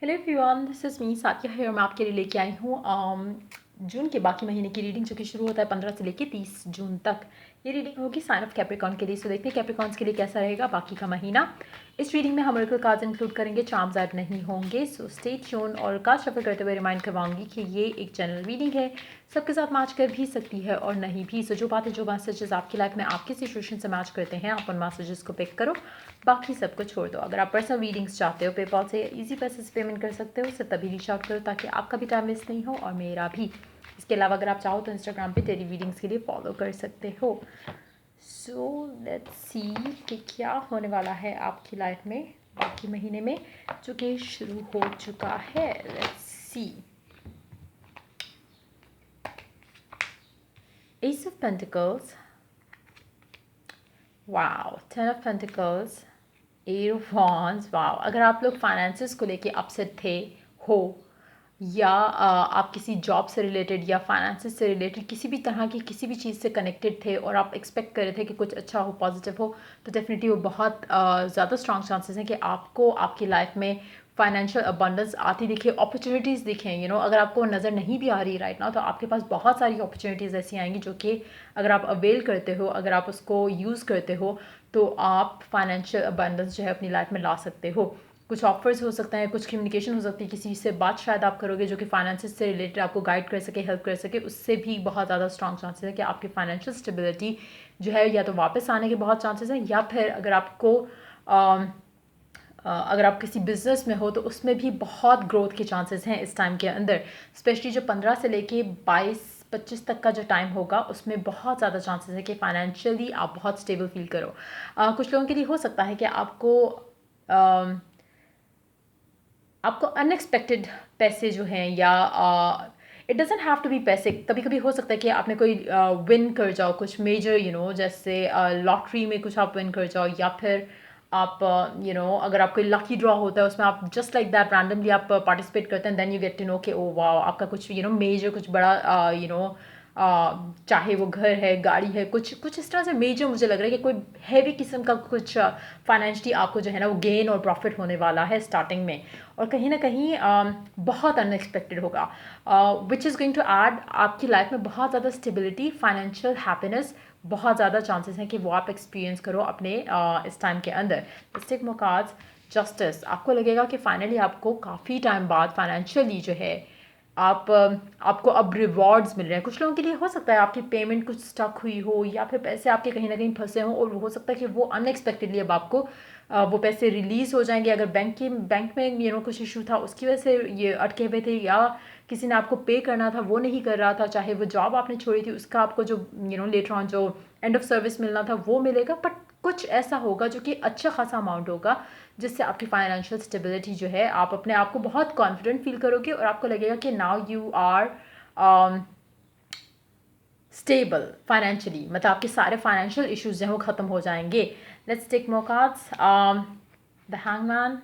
Hello everyone, this is me Saikia है और मैं आपके लिए लेके आई हूँ जून के बाकी महीने की रीडिंग, जो कि शुरू होता है 15 से लेके 30 जून तक। ये रीडिंग होगी साइन ऑफ कैप्रिकॉर्न के लिए। सो देखते हैं कैप्रिकॉर्न्स के लिए कैसा रहेगा बाकी का महीना। इस रीडिंग में हम ऑरेकल कार्ड्स इंक्लूड करेंगे, चार्म्स ऐड नहीं होंगे। So stay tune. और कार्ड शफल करते हुए रिमाइंड करवाऊंगी कि ये एक जनरल रीडिंग है, सबके साथ मैच कर भी सकती है और नहीं भी। सो जो बातें, जो मैसेजेस आपकी लाइफ में आपकी सिचुएशन से मैच करते हैं, आप उन मैसेजेस को पिक करो, बाकी सबको छोड़ दो। अगर आप पर्सनल रीडिंग्स चाहते हो, पेपॉल से इजी पैसे से पेमेंट कर सकते हो। सिर्फ तभी रीच आउट करो ताकि आपका भी टाइम वेस्ट नहीं हो और मेरा भी। इसके अलावा अगर आप चाहो तो इंस्टाग्राम पे टेली रीडिंग्स के लिए फॉलो कर सकते हो। सो लेट्स सी कि क्या होने वाला है आपकी लाइफ में बाकी महीने में, जो कि शुरू हो चुका है। Let's see. S of pentacles, wow, 10 of pentacles, 8 of wands. Wow, अगर आप लोग फाइनेंसेस को लेके अपसेट थे हो, या आप किसी जॉब से रिलेटेड या फाइनेंसेस से रिलेटेड किसी भी तरह की किसी भी चीज़ से कनेक्टेड थे और आप एक्सपेक्ट कर रहे थे कि कुछ अच्छा हो, पॉजिटिव हो, तो डेफिनेटली वो बहुत ज़्यादा स्ट्रॉन्ग चांसेस हैं कि आपको आपकी लाइफ में फाइनेंशियल अबंडेंस आती दिखे, अपॉर्चुनिटीज़ दिखें। अगर आपको नज़र नहीं भी आ रही राइट नाउ, तो आपके पास बहुत सारी अपॉर्चुनिटीज़ ऐसी आएंगी जो कि अगर आप अवेल करते हो, अगर आप उसको यूज़ करते हो, तो आप फाइनेंशियल अबंडेंस जो है अपनी लाइफ में ला सकते हो। कुछ ऑफर्स हो सकते हैं, कुछ कम्युनिकेशन हो सकती है, किसी से बात शायद आप करोगे जो कि फाइनेंसेस से रिलेटेड आपको गाइड कर सके, हेल्प कर सके। उससे भी बहुत ज़्यादा स्ट्रॉन्ग चांसेस है कि आपकी फाइनेंशियल स्टेबिलिटी जो है या तो वापस आने के बहुत चांसेस हैं, या फिर अगर आपको अगर आप किसी बिजनेस में हो तो उसमें भी बहुत ग्रोथ के चांसेस हैं इस टाइम के अंदर। स्पेशली जो 15 से लेके 22-25 तक का जो टाइम होगा, उसमें बहुत ज़्यादा चांसेस है कि फाइनेंशियली आप बहुत स्टेबल फील करो। कुछ लोगों के लिए हो सकता है कि आपको अनएक्सपेक्टेड पैसे जो हैं, या it doesn't have to be पैसे, कभी कभी हो सकता है कि आपने कोई विन कर जाओ कुछ मेजर, जैसे लॉटरी में कुछ आप विन कर जाओ, या फिर आप अगर आप कोई लकी ड्रॉ होता है उसमें आप जस्ट लाइक दैट रैंडमली आप पार्टिसिपेट करते हैं, then you get to know कि ओ वाओ, आपका कुछ मेजर, कुछ बड़ा चाहे वो घर है, गाड़ी है, कुछ कुछ इस तरह से मेजर मुझे लग रहा है कि कोई हैवी किस्म का कुछ फाइनेंशियली आपको जो है ना वो गेन और प्रॉफिट होने वाला है स्टार्टिंग में। और कहीं ना कहीं बहुत अनएक्सपेक्टेड होगा, which is going to add आपकी लाइफ में बहुत ज़्यादा स्टेबिलिटी, फाइनेंशियल हैप्पीनेस। बहुत ज़्यादा चांसेस हैं कि वो आप एक्सपीरियंस करो अपने इस टाइम के अंदर। स्टिक मोकार्ड्स, जस्टिस, आपको लगेगा कि फाइनली आपको काफ़ी टाइम बाद फाइनेंशियली जो है आपको अब रिवॉर्ड्स मिल रहे हैं। कुछ लोगों के लिए हो सकता है आपकी पेमेंट कुछ स्टक हुई हो, या फिर पैसे आपके कहीं ना कहीं फंसे हों, और हो सकता है कि वो अनएक्सपेक्टेडली अब आपको वो पैसे रिलीज़ हो जाएंगे। अगर बैंक में कुछ इशू था, उसकी वजह से ये अटके हुए थे, या किसी ने आपको पे करना था वो नहीं कर रहा था, चाहे वो जॉब आपने छोड़ी थी उसका आपको जो लेटर ऑन जो एंड ऑफ सर्विस मिलना था वो मिलेगा। बट कुछ ऐसा होगा जो कि अच्छा खासा अमाउंट होगा, जिससे आपकी फाइनेंशियल स्टेबिलिटी जो है, आप अपने आप को बहुत कॉन्फिडेंट फील करोगे और आपको लगेगा कि now you are stable financially, मतलब आपके सारे फाइनेंशियल इश्यूज हैं वो ख़त्म हो जाएंगे। Let's take more cards. The hangman,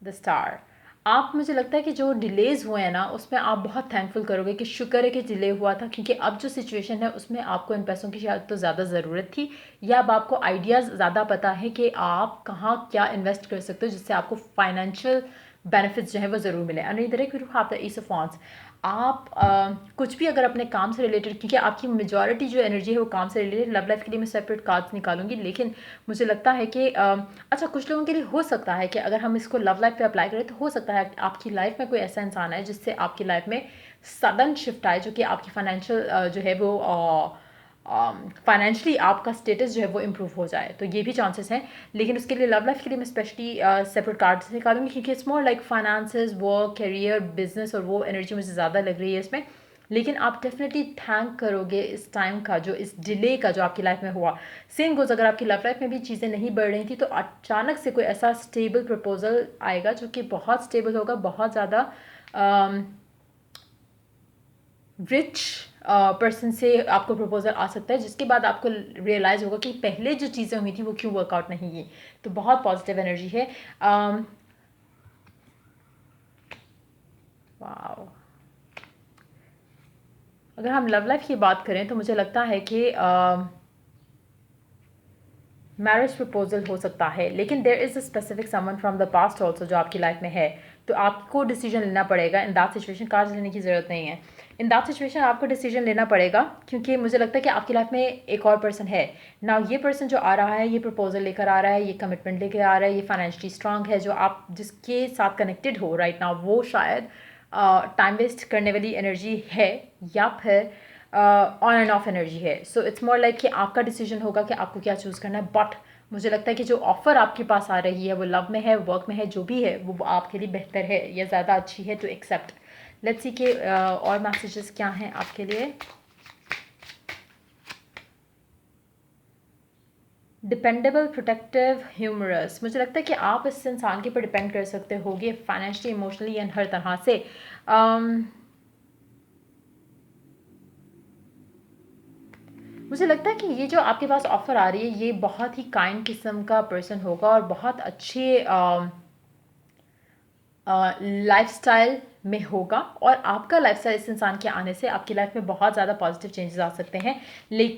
the star. आप, मुझे लगता है कि जो डिलेज़ हुए हैं ना, उसमें आप बहुत थैंकफुल करोगे कि शुक्र है कि डिले हुआ था, क्योंकि अब जो सिचुएशन है उसमें आपको इन पैसों की शायद तो ज़्यादा ज़रूरत थी, या अब आपको आइडियाज़ ज़्यादा पता है कि आप कहाँ क्या इन्वेस्ट कर सकते हो जिससे आपको फाइनेंशियल बेनिफिट्स जो है वो ज़रूर मिले। एंड इधर एक have the S of wands. आप कुछ भी अगर अपने काम से रिलेटेड, क्योंकि आपकी मेजॉरिटी जो एनर्जी है वो काम से रिलेटेड, लव लाइफ के लिए मैं सेपरेट कार्ड्स निकालूंगी, लेकिन मुझे लगता है कि अच्छा, कुछ लोगों के लिए हो सकता है कि अगर हम इसको लव लाइफ पे अप्लाई करें तो हो सकता है कि आपकी लाइफ में कोई ऐसा इंसान है जिससे आपकी लाइफ में सडन शिफ्ट आए, जो कि आपकी फाइनेंशियल जो है वो फाइनेंशियली आपका स्टेटस जो है वो इम्प्रूव हो जाए, तो ये भी चांसेस हैं। लेकिन उसके लिए लव लाइफ के लिए मैं स्पेशली सेपरेट कार्ड्स निकालूंगी, क्योंकि it's more like finances, work, career, business, और वो एनर्जी मुझे ज़्यादा लग रही है इसमें। लेकिन आप डेफिनेटली थैंक करोगे इस टाइम का, जो इस डिले का जो आपकी लाइफ में हुआ। सेम गोज, अगर आपकी लव लाइफ में भी चीज़ें नहीं बढ़ रही थी, तो अचानक से कोई ऐसा स्टेबल प्रपोजल आएगा जो कि बहुत स्टेबल होगा, बहुत ज़्यादा रिच पर्सन से आपको प्रपोजल आ सकता है, जिसके बाद आपको रियलाइज़ होगा कि पहले जो चीज़ें हुई थी वो क्यों वर्कआउट नहीं हुई। तो बहुत पॉजिटिव एनर्जी है। वाओ, अगर हम लव लाइफ की बात करें तो मुझे लगता है कि मैरिज प्रपोजल हो सकता है, लेकिन there is a specific someone from the past also जो आपकी लाइफ में है, तो आपको डिसीजन लेना पड़ेगा इन दैट सिचुएशन। कार्ड्स लेने की ज़रूरत नहीं है। इन दैट सिचुएशन आपको डिसीजन लेना पड़ेगा, क्योंकि मुझे लगता है कि आपकी लाइफ में एक और पर्सन है ना। ये पर्सन जो आ रहा है, ये प्रपोजल लेकर आ रहा है, ये कमिटमेंट लेकर आ रहा है, ये फाइनेंशियली स्ट्रांग है, जो आप जिसके साथ कनेक्टेड हो राइट नाउ, वो शायद टाइम वेस्ट करने वाली एनर्जी है या फिर ऑन एंड ऑफ एनर्जी है। सो इट्स मोर लाइक कि आपका डिसीजन होगा कि आपको क्या चूज़ करना है। बट मुझे लगता है कि जो ऑफ़र आपके पास आ रही है, वो लव में है, वर्क में है, जो भी है वो आपके लिए बेहतर है या ज़्यादा अच्छी है टू एक्सेप्ट। लेट्स सी के और मैसेजेस क्या हैं आपके लिए। Dependable, protective, humorous. मुझे लगता है कि आप इस इंसान के ऊपर डिपेंड कर सकते होगे फाइनेंशियली, इमोशनली एंड हर तरह से। मुझे लगता है कि ये जो आपके पास ऑफ़र आ रही है, ये बहुत ही काइंड किस्म का पर्सन होगा और बहुत अच्छे लाइफ़स्टाइल में होगा। और आपका लाइफ़स्टाइल इस इंसान के आने से आपकी लाइफ में बहुत ज़्यादा पॉजिटिव चेंजेस आ सकते हैं।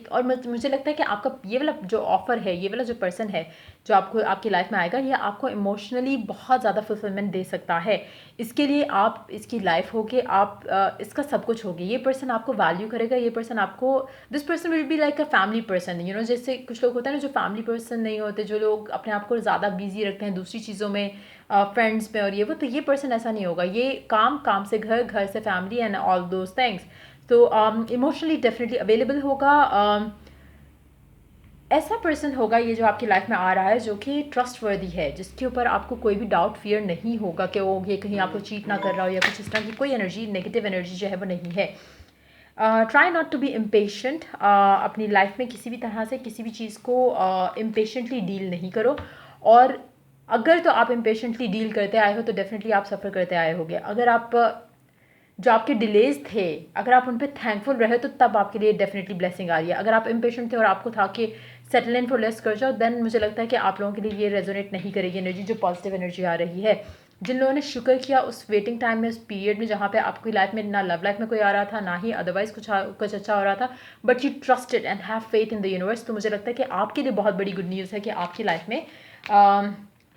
और मुझे लगता है कि आपका ये वाला जो ऑफ़र है, ये वाला जो पर्सन है जो आपको आपकी लाइफ में आएगा, ये आपको इमोशनली बहुत ज़्यादा फुलफिलमेंट दे सकता है। इसके लिए आप इसकी लाइफ होगी, आप इसका सब कुछ होगी। ये पर्सन आपको वैल्यू करेगा, ये पर्सन आपको, this person will be like a family person. You know, जैसे कुछ लोग होते हैं ना जो फैमिली पर्सन नहीं होते, जो लोग अपने आप को ज़्यादा बिजी रखते हैं दूसरी चीज़ों में, फ्रेंड्स में और ये वो, तो ये पर्सन ऐसा नहीं होगा। ये काम, काम से घर, घर से family and all those things. तो इमोशनली डेफिनेटली अवेलेबल होगा। ऐसा पर्सन होगा ये जो आपकी लाइफ में आ रहा है, जो कि ट्रस्ट वर्दी है, जिसके ऊपर आपको कोई भी डाउट, फियर नहीं होगा कि वो ये कहीं आपको चीट ना कर रहा हो या कुछ इस तरह की कोई एनर्जी, नेगेटिव एनर्जी जो है वो नहीं है। Try not to be impatient. अपनी लाइफ में किसी भी तरह से किसी भी चीज़ को इम्पेशेंटली डील नहीं करो। और अगर तो आप इम्पेशेंटली डील करते आए हो तो डेफिनेटली आप सफ़र करते आए होगे। अगर आप जो आपके डिलेज थे, अगर आप उन पर थैंकफुल रहे तो तब आपके लिए डेफिनेटली ब्लेसिंग आ रही है। अगर आप इम्पेशेंट थे और आपको था कि सेटल इन फॉर लेस कर जाओ, देन मुझे लगता है कि आप लोगों के लिए ये रेजोनेट नहीं करेगी एनर्जी, जो पॉजिटिव एनर्जी आ रही है। जिन लोगों ने शुक्र किया उस वेटिंग टाइम में, उस पीरियड में जहाँ पे आपकी लाइफ में ना लव लाइफ में कोई आ रहा था, ना ही अदरवाइज कुछ अच्छा हो रहा था, but you trusted and have faith in the universe, तो मुझे लगता है कि आपके लिए बहुत बड़ी गुड न्यूज़ है कि आपकी लाइफ में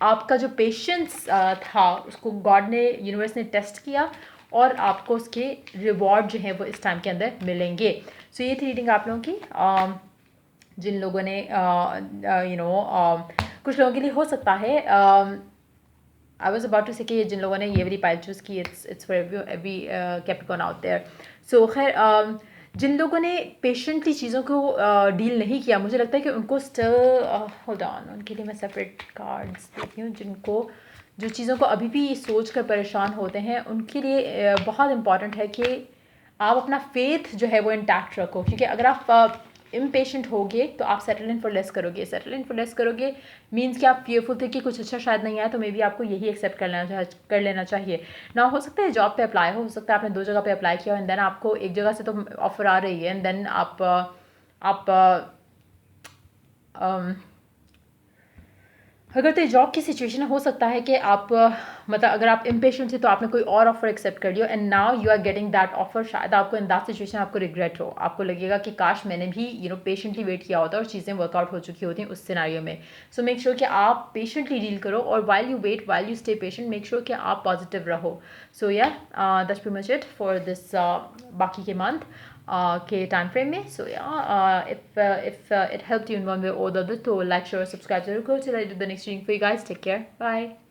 आपका जो पेशेंस था उसको गॉड ने, यूनिवर्स ने टेस्ट किया और आपको उसके रिवॉर्ड जो हैं वो इस टाइम के अंदर मिलेंगे। सो ये थी रीडिंग आप लोगों की। जिन लोगों ने कुछ लोगों के लिए हो सकता है, आई वॉज अबाउट टू से कि जिन लोगों ने ये वाली पाइल चूज़ की, it's for every Capricorn out there. So खैर, जिन लोगों ने पेशेंटली चीज़ों को डील नहीं किया, मुझे लगता है कि उनको स्टिल होल्ड ऑन, उनके लिए मैं सेपरेट कार्ड्स देती हूँ। जिनको जो चीज़ों को अभी भी सोच कर परेशान होते हैं, उनके लिए बहुत इंपॉर्टेंट है कि आप अपना फेथ जो है वो इंटैक्ट रखो। क्योंकि अगर आप इम्पेशेंट होगे तो आप सेटल इन फॉर लेस करोगे। सेटल इन फॉर लेस करोगे मीन्स कि आप फियरफुल थे कि कुछ अच्छा शायद नहीं आया, तो मे बी आपको यही एक्सेप्ट कर लेना चाहिए ना। हो सकता है जॉब पे अप्लाई हो सकता है आपने 2 जगह पे अप्लाई किया हो, एंड देन आपको एक जगह से तो ऑफर आ रही है, एंड देन आप अगर तो जॉब की सिचुएशन हो सकता है कि आप मतलब अगर आप इम्पेशेंट थे तो आपने कोई और ऑफर एक्सेप्ट कर लिया, and now you are getting that offer. शायद आपको इन दैट सिचुएशन आपको रिग्रेट हो, आपको लगेगा कि काश मैंने भी पेशेंटली वेट किया होता और चीज़ें वर्कआउट हो चुकी होती हैं उस सिनारियो में। सो मेक श्योर कि आप पेशेंटली डील करो, और while you wait, while you stay patient, make sure कि आप पॉजिटिव रहो। So yeah that's pretty much it for this बाकी के मंथ के टाइम फ्रेम में। सो if it helped you in one way or the other, तो like, share, subscribe जरूर करो till I do the next reading for you guys. Take care, bye.